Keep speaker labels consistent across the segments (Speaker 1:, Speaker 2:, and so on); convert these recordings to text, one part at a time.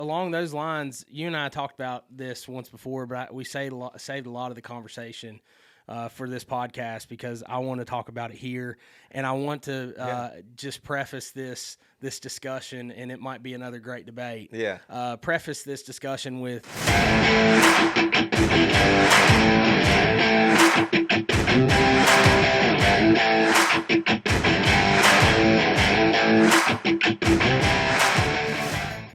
Speaker 1: along those lines, you and I talked about this once before, but we saved a lot of the conversation for this podcast because I want to talk about it here, and I want to just preface this discussion, and it might be another great debate.
Speaker 2: Yeah.
Speaker 1: Preface this discussion with.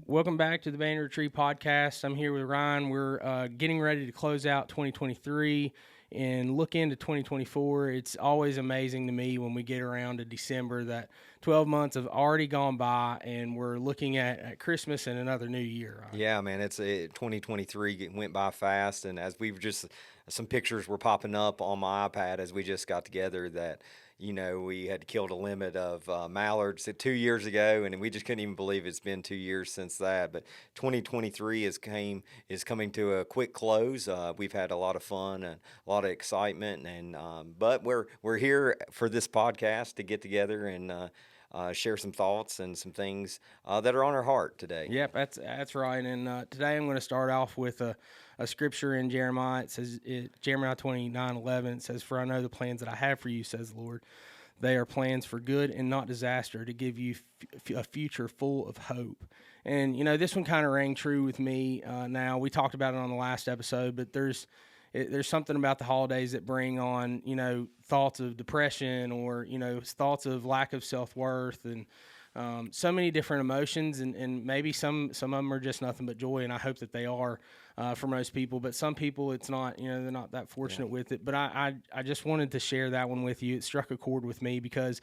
Speaker 1: Welcome back to the Banner Tree Podcast. I'm here with Ryan. We're getting ready to close out 2023 and look into 2024. It's always amazing to me when we get around to December that 12 months have already gone by and we're looking at Christmas and another new year. Ryan.
Speaker 2: Yeah, man, 2023 went by fast, and as we've just some pictures were popping up on my iPad as we just got together that we had killed a limit of mallards 2 years ago, and we just couldn't even believe it's been 2 years since that. But 2023 is coming to a quick close. We've had a lot of fun and a lot of excitement, and but we're here for this podcast to get together and share some thoughts and some things that are on our heart today.
Speaker 1: Yep, that's right. And today I'm going to start off with a scripture in Jeremiah. It says, Jeremiah 29:11, it says, "For I know the plans that I have for you, says the Lord. They are plans for good and not disaster, to give you a future full of hope." And, this one kind of rang true with me now. We talked about it on the last episode, but there's something about the holidays that bring on, thoughts of depression or, thoughts of lack of self-worth and so many different emotions. And maybe some of them are just nothing but joy, and I hope that they are for most people. But some people, it's not, they're not that fortunate with it. But I just wanted to share that one with you. It struck a chord with me because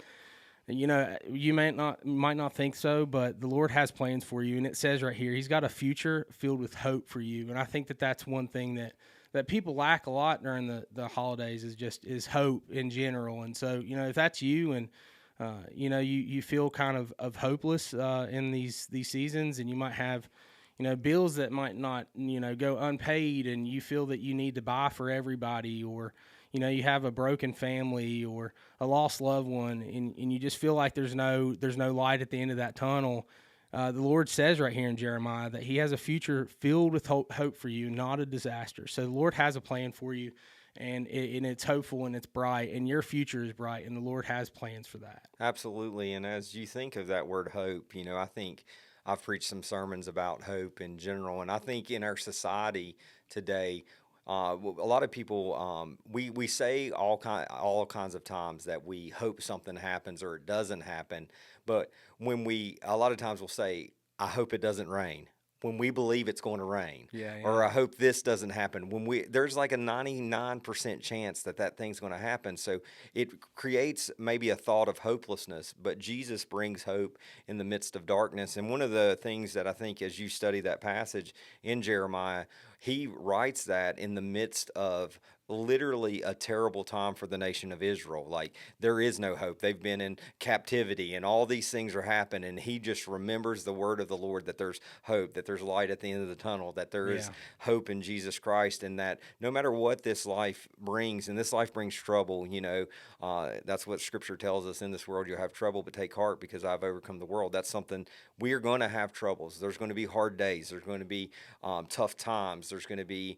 Speaker 1: you might not think so, but the Lord has plans for you. And it says right here, He's got a future filled with hope for you. And I think that that's one thing that people lack a lot during the holidays is hope in general. And so, if that's you and, you feel kind of hopeless in these seasons, and you might have, bills that might not, go unpaid, and you feel that you need to buy for everybody, or, you have a broken family or a lost loved one, and you just feel like there's no light at the end of that tunnel. The Lord says right here in Jeremiah that He has a future filled with hope for you, not a disaster. So the Lord has a plan for you, and it's hopeful and it's bright, and your future is bright, and the Lord has plans for that.
Speaker 2: Absolutely. And as you think of that word hope, I think I've preached some sermons about hope in general, and I think in our society today, a lot of people, we say all kinds of times that we hope something happens or it doesn't happen. But a lot of times we'll say, I hope it doesn't rain, when we believe it's going to rain.
Speaker 1: Yeah.
Speaker 2: Or I hope this doesn't happen. There's like a 99% chance that thing's going to happen. So it creates maybe a thought of hopelessness, but Jesus brings hope in the midst of darkness. And one of the things that I think as you study that passage in Jeremiah, he writes that in the midst of literally a terrible time for the nation of Israel. Like, there is no hope. They've been in captivity and all these things are happening. And he just remembers the word of the Lord, that there's hope, that there's light at the end of the tunnel, that there is hope in Jesus Christ, and that no matter what this life brings, and this life brings trouble, that's what Scripture tells us. In this world you'll have trouble, but take heart, because I've overcome the world. That's something we are going to have troubles. There's going to be hard days. There's going to be tough times. There's going to be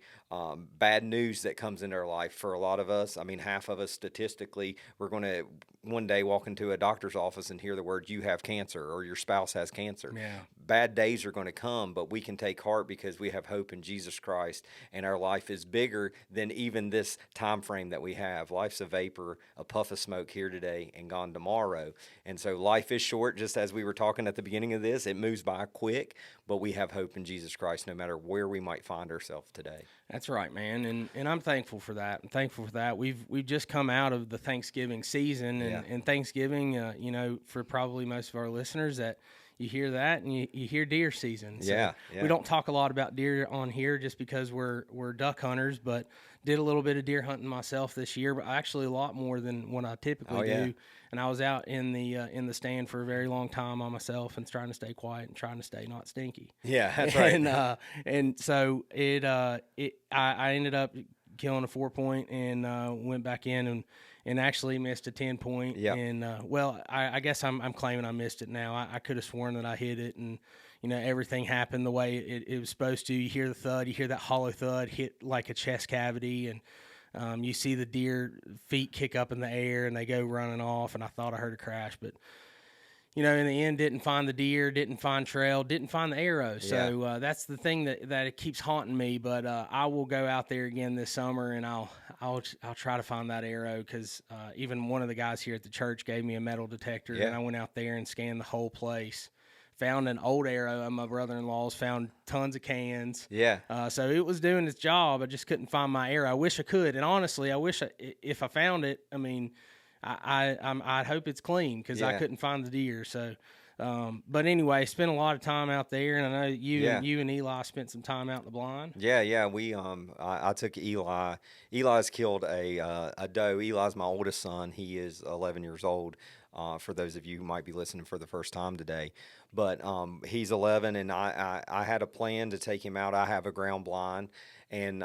Speaker 2: bad news that comes into our life for a lot of us. I mean, half of us statistically, we're going to one day walk into a doctor's office and hear the word, you have cancer, or your spouse has cancer.
Speaker 1: Yeah.
Speaker 2: Bad days are going to come, but we can take heart because we have hope in Jesus Christ, and our life is bigger than even this time frame that we have. Life's a vapor, a puff of smoke here today and gone tomorrow. And so life is short, just as we were talking at the beginning of this. It moves by quick, but we have hope in Jesus Christ no matter where we might find ourselves today.
Speaker 1: That's right, man, and I'm thankful for that. I'm thankful for that. We've just come out of the Thanksgiving season, and Thanksgiving, for probably most of our listeners, that you hear that and you hear deer season. So we don't talk a lot about deer on here just because we're duck hunters, but did a little bit of deer hunting myself this year, but actually a lot more than what I typically do. And I was out in the stand for a very long time on myself and trying to stay quiet and trying to stay not stinky.
Speaker 2: Yeah, that's right.
Speaker 1: And so I ended up killing a 4-point and went back in and actually missed a 10-point.
Speaker 2: Yep.
Speaker 1: And I guess I'm claiming I missed it now. I could have sworn that I hit it, and everything happened the way it was supposed to. You hear the thud, you hear that hollow thud hit like a chest cavity, and you see the deer feet kick up in the air and they go running off. And I thought I heard a crash, but in the end, didn't find the deer, didn't find trail, didn't find the arrow. So that's the thing that it keeps haunting me. But I will go out there again this summer, and I'll try to find that arrow, because even one of the guys here at the church gave me a metal detector, and I went out there and scanned the whole place. Found an old arrow at my brother-in-law's, found tons of cans.
Speaker 2: Yeah.
Speaker 1: So it was doing its job. I just couldn't find my arrow. I wish I could. And honestly, I wish if I found it, I mean, I hope it's clean, because I couldn't find the deer. So, but anyway, spent a lot of time out there, and I know you and Eli spent some time out in the blind.
Speaker 2: Yeah. We I took Eli. Eli's killed a doe. Eli's my oldest son. He is 11 years old. For those of you who might be listening for the first time today, but he's 11, and I had a plan to take him out. I have a ground blind, and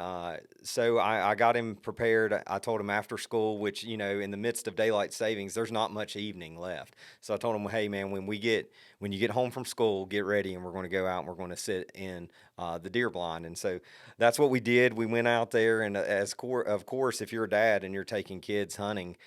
Speaker 2: so I got him prepared. I told him after school, which in the midst of daylight savings, there's not much evening left. So I told him, hey man, when you get home from school, get ready, and we're going to go out and we're going to sit in the deer blind. And so that's what we did. We went out there, and of course, if you're a dad and you're taking kids hunting,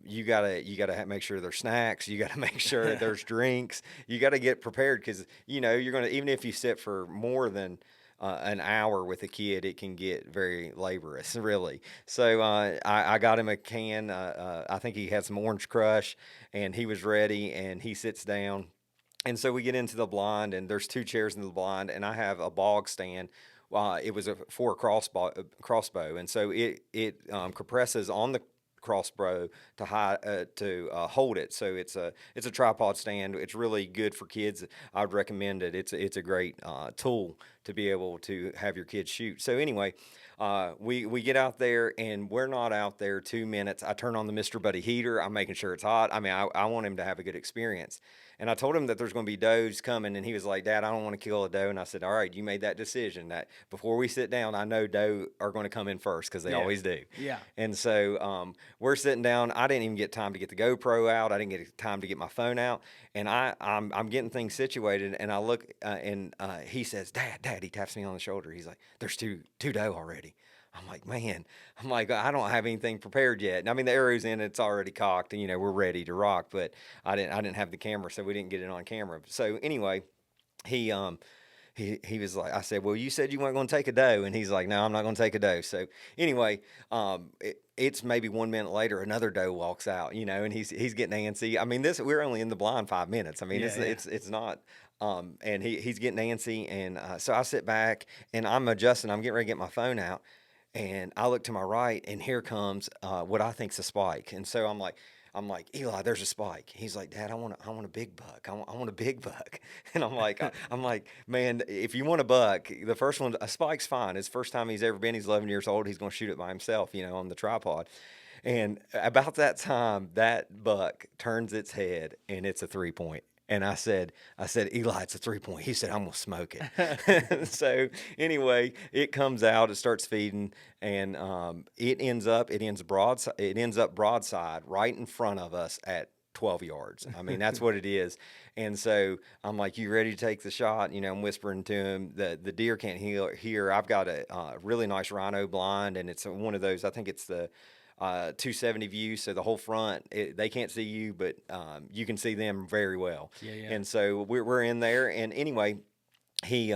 Speaker 2: you gotta make sure there's snacks. You gotta make sure there's drinks. You gotta get prepared, because you're gonna, even if you sit for more than an hour with a kid, it can get very laborious, really. So I got him a can. I think he had some Orange Crush, and he was ready. And he sits down, and so we get into the blind, and there's 2 chairs in the blind, and I have a bog stand. It was for a crossbow, and so it compresses on the crossbow to hold it. So it's a tripod stand. It's really good for kids. I would recommend it. It's a great tool to be able to have your kids shoot. So anyway, we get out there, and we're not out there 2 minutes. I turn on the Mr. Buddy heater. I'm making sure it's hot. I mean, I want him to have a good experience. And I told him that there's going to be does coming, and he was like, Dad, I don't want to kill a doe. And I said, all right, you made that decision. That before we sit down, I know doe are going to come in first, because they always do.
Speaker 1: Yeah.
Speaker 2: And so we're sitting down. I didn't even get time to get the GoPro out. I didn't get time to get my phone out. And I'm getting things situated, and I look, and he says, Dad, he taps me on the shoulder. He's like, there's two doe already. I'm like, man, I don't have anything prepared yet. And I mean, the arrow's in, it's already cocked, and we're ready to rock, but I didn't have the camera, so we didn't get it on camera. So anyway, he was like, I said, well, you said you weren't going to take a doe, and he's like, no, I'm not going to take a doe. So anyway, it's maybe 1 minute later, another doe walks out, and he's getting antsy. I mean, we're only in the blind 5 minutes. I mean, it's not. And he's getting antsy, and so I sit back, and I'm adjusting. I'm getting ready to get my phone out. And I look to my right, and here comes what I think's a spike. And so I'm like, Eli, there's a spike. He's like, Dad, I want a big buck. I want a big buck. And I'm like, man, if you want a buck, the first one, a spike's fine. It's the first time he's ever been. He's 11 years old. He's going to shoot it by himself, on the tripod. And about that time, that buck turns its head, and it's a 3-point. And I said, Eli, it's a 3-point. He said, I'm gonna smoke it. So anyway, it comes out, it starts feeding, and it ends up broadside right in front of us at 12 yards. I mean, that's what it is. And so I'm like, you ready to take the shot? I'm whispering to him. The deer can't hear. I've got a really nice rhino blind, and it's one of those, I think it's the 270 view, so the whole front, they can't see you, but you can see them very well.
Speaker 1: Yeah.
Speaker 2: And so we're in there, and anyway, he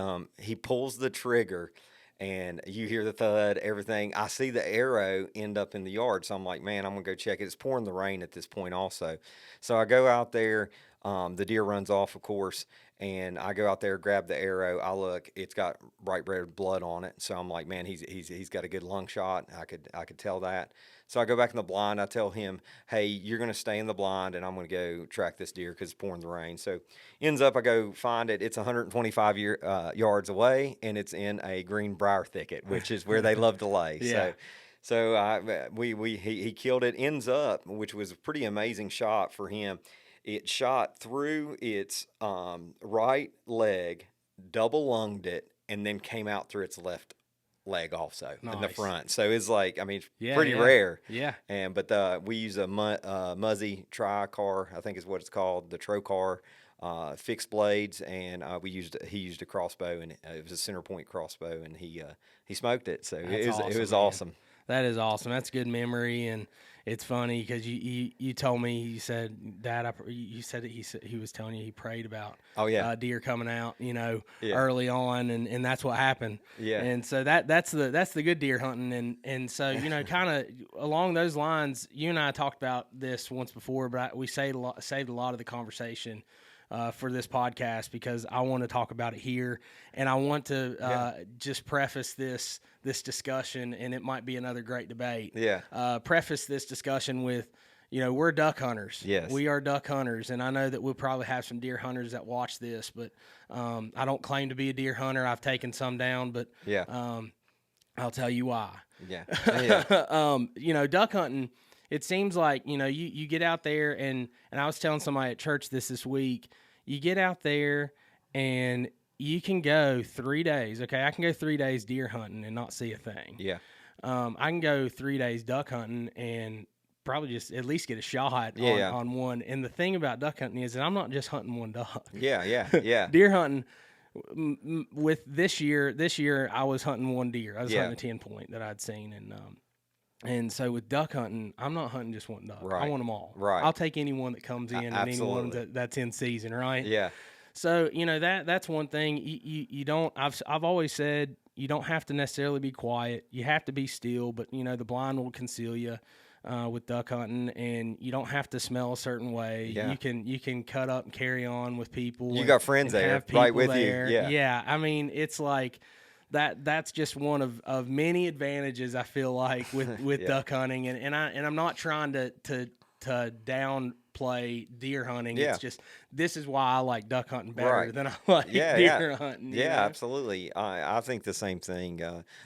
Speaker 2: pulls the trigger, and you hear the thud, everything. I see the arrow end up in the yard, so I'm like, man, I'm gonna go check it. It's pouring the rain at this point also. So I go out there. The deer runs off, of course, and I go out there, grab the arrow. I look, it's got bright red blood on it. So I'm like, man, he's got a good lung shot. I could tell that. So I go back in the blind. I tell him, hey, you're going to stay in the blind, and I'm going to go track this deer because it's pouring the rain. So ends up, I go find it. It's 125 yards away, and it's in a green briar thicket, which is where they love to lay.
Speaker 1: Yeah.
Speaker 2: So he killed it. Ends up, which was a pretty amazing shot for him. It shot through its right leg, double lunged it, and then came out through its left leg also in the front. So it's like, I mean, pretty rare.
Speaker 1: Yeah.
Speaker 2: But we use a Muzzy Tri-Car, I think is what it's called, the Trocar fixed blades, and he used a crossbow, and it was a center point crossbow, and he smoked it. So
Speaker 1: That's
Speaker 2: it was
Speaker 1: man.
Speaker 2: awesome.
Speaker 1: That is awesome. That's good memory, and it's funny because you told me, you said, Dad, you said that he was telling you he prayed about deer coming out, early on, and that's what happened.
Speaker 2: Yeah.
Speaker 1: And so that's the good deer hunting, and so kind of along those lines, you and I talked about this once before, but we saved a lot of the conversation for this podcast because I want to talk about it here, and I want to just preface this discussion, and it might be another great debate.
Speaker 2: Yeah.
Speaker 1: Preface this discussion with, we're duck hunters.
Speaker 2: Yes.
Speaker 1: We are duck hunters, and I know that we'll probably have some deer hunters that watch this, but I don't claim to be a deer hunter. I've taken some down, but I'll tell you why.
Speaker 2: Yeah.
Speaker 1: Duck hunting, it seems like, you get out there, and I was telling somebody at church this week, you get out there and you can go 3 days. Okay, I can go 3 days deer hunting and not see a thing.
Speaker 2: Yeah.
Speaker 1: I can go 3 days duck hunting and probably just at least get a shot on one. And the thing about duck hunting is that I'm not just hunting one duck.
Speaker 2: Yeah.
Speaker 1: Deer hunting, with this year I was hunting one deer. I was hunting a 10 point that I'd seen, and so with duck hunting, I'm not hunting just one duck.
Speaker 2: Right.
Speaker 1: I want them all.
Speaker 2: Right.
Speaker 1: I'll take anyone that comes in and anyone that's in season, right?
Speaker 2: Yeah.
Speaker 1: So, that's one thing. You don't, I've always said, you don't have to necessarily be quiet. You have to be still, but the blind will conceal you with duck hunting, and you don't have to smell a certain way.
Speaker 2: Yeah.
Speaker 1: You can cut up and carry on with people.
Speaker 2: You got friends there, right with
Speaker 1: there.
Speaker 2: you. Yeah.
Speaker 1: Yeah. I mean, it's like that's just one of many advantages I feel like with duck hunting, and I'm not trying to downplay deer hunting.
Speaker 2: Yeah.
Speaker 1: It's just, this is why I like duck hunting better than I like deer hunting.
Speaker 2: Yeah, absolutely. I think the same thing.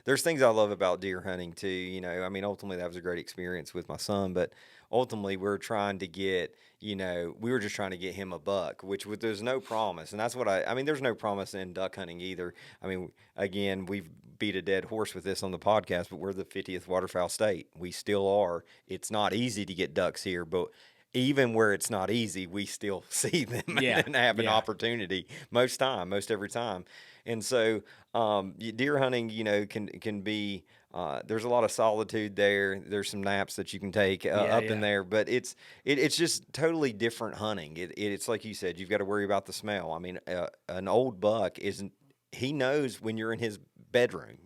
Speaker 2: There's things I love about deer hunting too. I mean, ultimately that was a great experience with my son, but ultimately we're trying to get, we were just trying to get him a buck, which there's no promise. And that's what I mean, there's no promise in duck hunting either. I mean, again, we've beat a dead horse with this on the podcast, but we're the 50th waterfowl state. We still are. It's not easy to get ducks here, but even where it's not easy, we still see them and have an opportunity most every time. And so deer hunting, can be, there's a lot of solitude there. There's some naps that you can take in there, but it's just totally different hunting. It's like you said, you've got to worry about the smell. I mean, an old buck he knows when you're in his bedroom,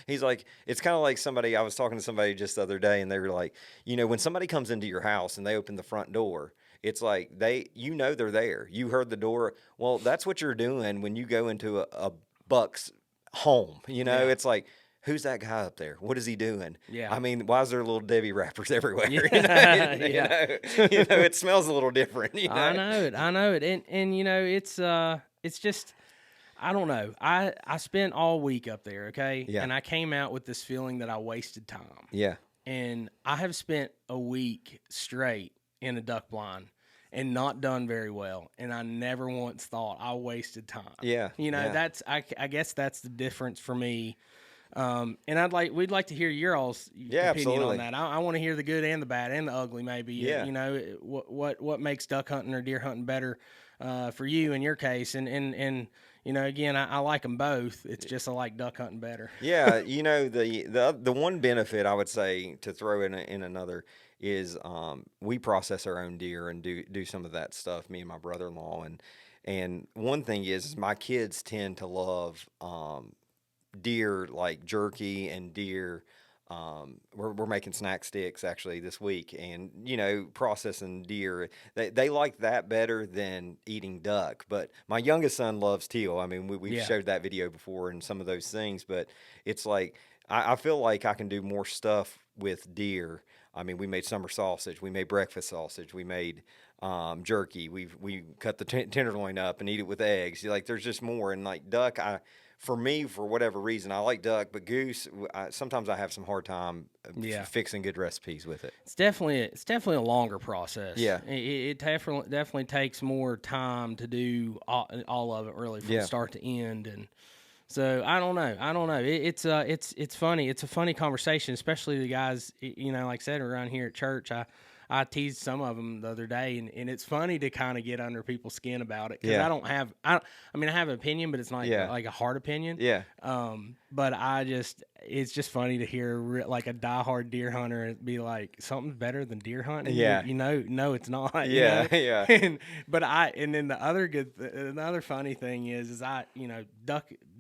Speaker 2: he's like, it's kind of like I was talking to somebody just the other day, and they were like, when somebody comes into your house and they open the front door, it's like they're there. You heard the door. Well, that's what you're doing when you go into a buck's home. It's like, who's that guy up there? What is he doing?
Speaker 1: Yeah.
Speaker 2: I mean, why is there little Debbie wrappers everywhere?
Speaker 1: Yeah.
Speaker 2: It smells a little different.
Speaker 1: I know it. And it's just, I don't know. I spent all week up there, okay?
Speaker 2: Yeah.
Speaker 1: And I came out with this feeling that I wasted time.
Speaker 2: Yeah.
Speaker 1: And I have spent a week straight in a duck blind and not done very well. And I never once thought I wasted time.
Speaker 2: Yeah.
Speaker 1: That's, I guess that's the difference for me. And we'd like to hear your all's opinion
Speaker 2: absolutely.
Speaker 1: on that. I want to hear the good and the bad and the ugly, maybe.
Speaker 2: Yeah.
Speaker 1: What makes duck hunting or deer hunting better for you in your case, and again, I like them both. It's just I like duck hunting better.
Speaker 2: Yeah, the one benefit I would say to throw in another is we process our own deer and do some of that stuff. Me and my brother-in-law, and one thing is my kids tend to love deer like jerky and deer. We're making snack sticks actually this week, and processing deer, they like that better than eating duck. But my youngest son loves teal. I mean, we've showed that video before and some of those things, but it's like I feel like I can do more stuff with deer. I mean, we made summer sausage, we made breakfast sausage, we made jerky, we cut the tenderloin up and eat it with eggs. Like, there's just more. And like duck, for me, for whatever reason, I like duck, but goose, sometimes I have some hard time fixing good recipes with it.
Speaker 1: It's definitely a longer process.
Speaker 2: Yeah.
Speaker 1: It definitely takes more time to do all of it, really, from start to end. And so I don't know. It's funny. It's a funny conversation, especially the guys, like I said, around here at church. I teased some of them the other day, and it's funny to kind of get under people's skin about it, because
Speaker 2: Yeah.
Speaker 1: I mean, I have an opinion, but it's not
Speaker 2: Yeah.
Speaker 1: like a hard opinion.
Speaker 2: Yeah.
Speaker 1: But it's just funny to hear like a diehard deer hunter be like, something's better than deer hunting.
Speaker 2: Yeah.
Speaker 1: No, it's not.
Speaker 2: Yeah,
Speaker 1: you know?
Speaker 2: yeah.
Speaker 1: And then another funny thing is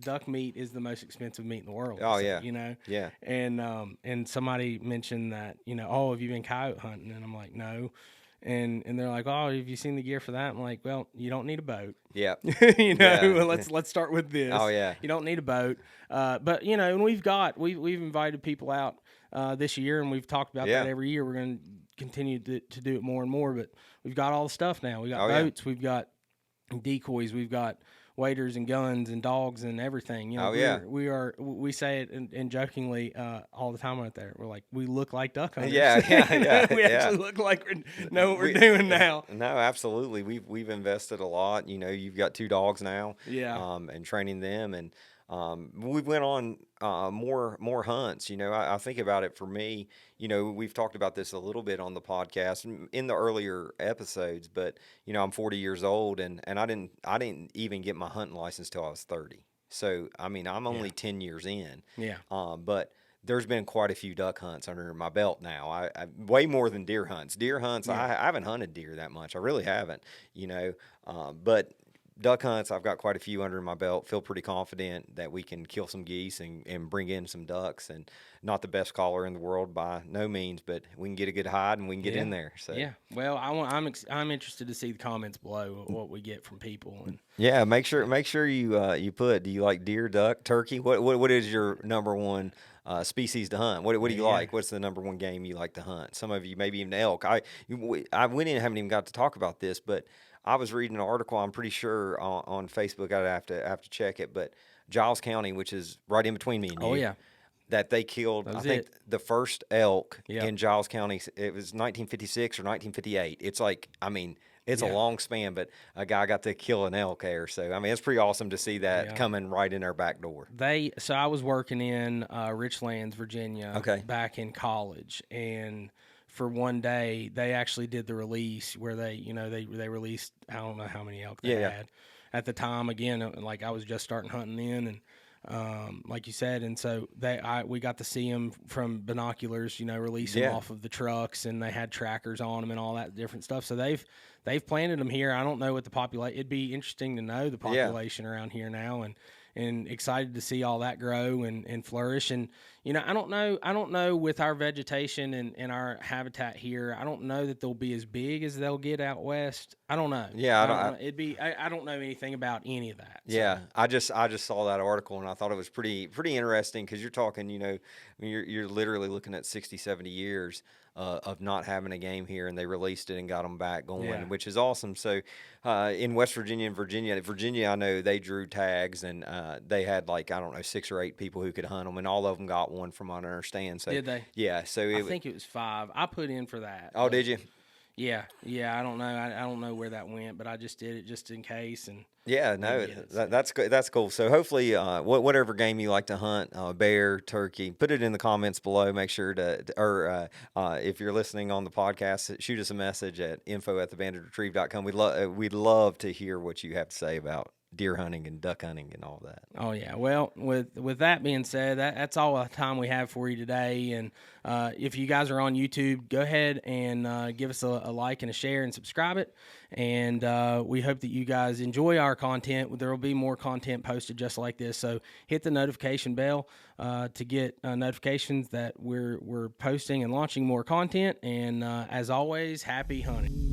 Speaker 1: duck meat is the most expensive meat in the world.
Speaker 2: Oh,
Speaker 1: so,
Speaker 2: yeah.
Speaker 1: Yeah. And somebody mentioned that, oh, have you been coyote hunting? And I'm like, no. And they're like, oh, have you seen the gear for that? I'm like, well, you don't need a boat.
Speaker 2: Yeah.
Speaker 1: Yeah.
Speaker 2: Yeah.
Speaker 1: Let's start with this.
Speaker 2: Oh, yeah.
Speaker 1: You don't need a boat. But and we've invited people out this year, and we've talked about that every year. We're going to continue to do it more and more, but we've got all the stuff now. We got boats, we've got decoys, we've got waders and guns and dogs and everything. We say it and jokingly all the time out there. We're like, we look like duck hunters.
Speaker 2: Yeah.
Speaker 1: We actually look like we know what we're doing now.
Speaker 2: No, absolutely. We've invested a lot. You've got 2 dogs now.
Speaker 1: Yeah.
Speaker 2: And training them, and we went on more hunts. I think about it for me. We've talked about this a little bit on the podcast in the earlier episodes, but I'm 40 years old, and I didn't even get my hunting license till I was 30. So I mean, I'm only 10 years in.
Speaker 1: Yeah.
Speaker 2: But there's been quite a few duck hunts under my belt now. I way more than deer hunts. Deer hunts, I haven't hunted deer that much. I really haven't. But duck hunts, I've got quite a few under my belt. Feel pretty confident that we can kill some geese and bring in some ducks. And not the best caller in the world by no means, but we can get a good hide and we can get in there. So
Speaker 1: yeah. Well, I'm interested to see the comments below what we get from people. And
Speaker 2: yeah, make sure you put. Do you like deer, duck, turkey? What is your number one species to hunt? What do you like? What's the number one game you like to hunt? Some of you maybe even elk. I went in and haven't even got to talk about this, but I was reading an article, I'm pretty sure on Facebook. I'd have to check it, but Giles County, which is right in between me and you.
Speaker 1: Oh yeah.
Speaker 2: That they killed, I think, the first elk in Giles County. It was 1956 or 1958. It's like, I mean, it's a long span, but a guy got to kill an elk there. So, I mean, it's pretty awesome to see that coming right in our back door.
Speaker 1: So I was working in Richlands, Virginia, back in college, and for one day they actually did the release where they released, I don't know how many elk they had at the time. Again, like I was just starting hunting then, and like you said, and so we got to see them from binoculars, release them off of the trucks, and they had trackers on them and all that different stuff. So they've planted them here. I don't know what the population. It'd be interesting to know the population around here now, and excited to see all that grow and flourish. And I don't know with our vegetation and our habitat here, I don't know that they'll be as big as they'll get out west. I don't know.
Speaker 2: Yeah,
Speaker 1: I don't know anything about any of that.
Speaker 2: So. Yeah, I just saw that article, and I thought it was pretty interesting, because you're talking, you're literally looking at 60, 70 years of not having a game here, and they released it and got them back going, which is awesome. So in West Virginia and Virginia, I know they drew tags, and they had 6 or 8 people who could hunt them, and all of them got one, from what I understand. So
Speaker 1: did they?
Speaker 2: Yeah. So
Speaker 1: I think it was 5. I put in for that.
Speaker 2: Oh, did you?
Speaker 1: Yeah. I don't know. I don't know where that went, but I just did it just in case. And
Speaker 2: yeah, no, that's good. That's cool. So hopefully, whatever game you like to hunt, bear, turkey, put it in the comments below. Make sure or if you're listening on the podcast, shoot us a message at info@thebandedretrieve.com. We'd love to hear what you have to say about deer hunting and duck hunting and all that.
Speaker 1: Oh yeah. Well, with that being said, that's all the time we have for you today. And if you guys are on YouTube, go ahead and give us a like and a share and subscribe it. And we hope that you guys enjoy our content. There will be more content posted just like this. So hit the notification bell to get notifications that we're posting and launching more content. And as always, happy hunting.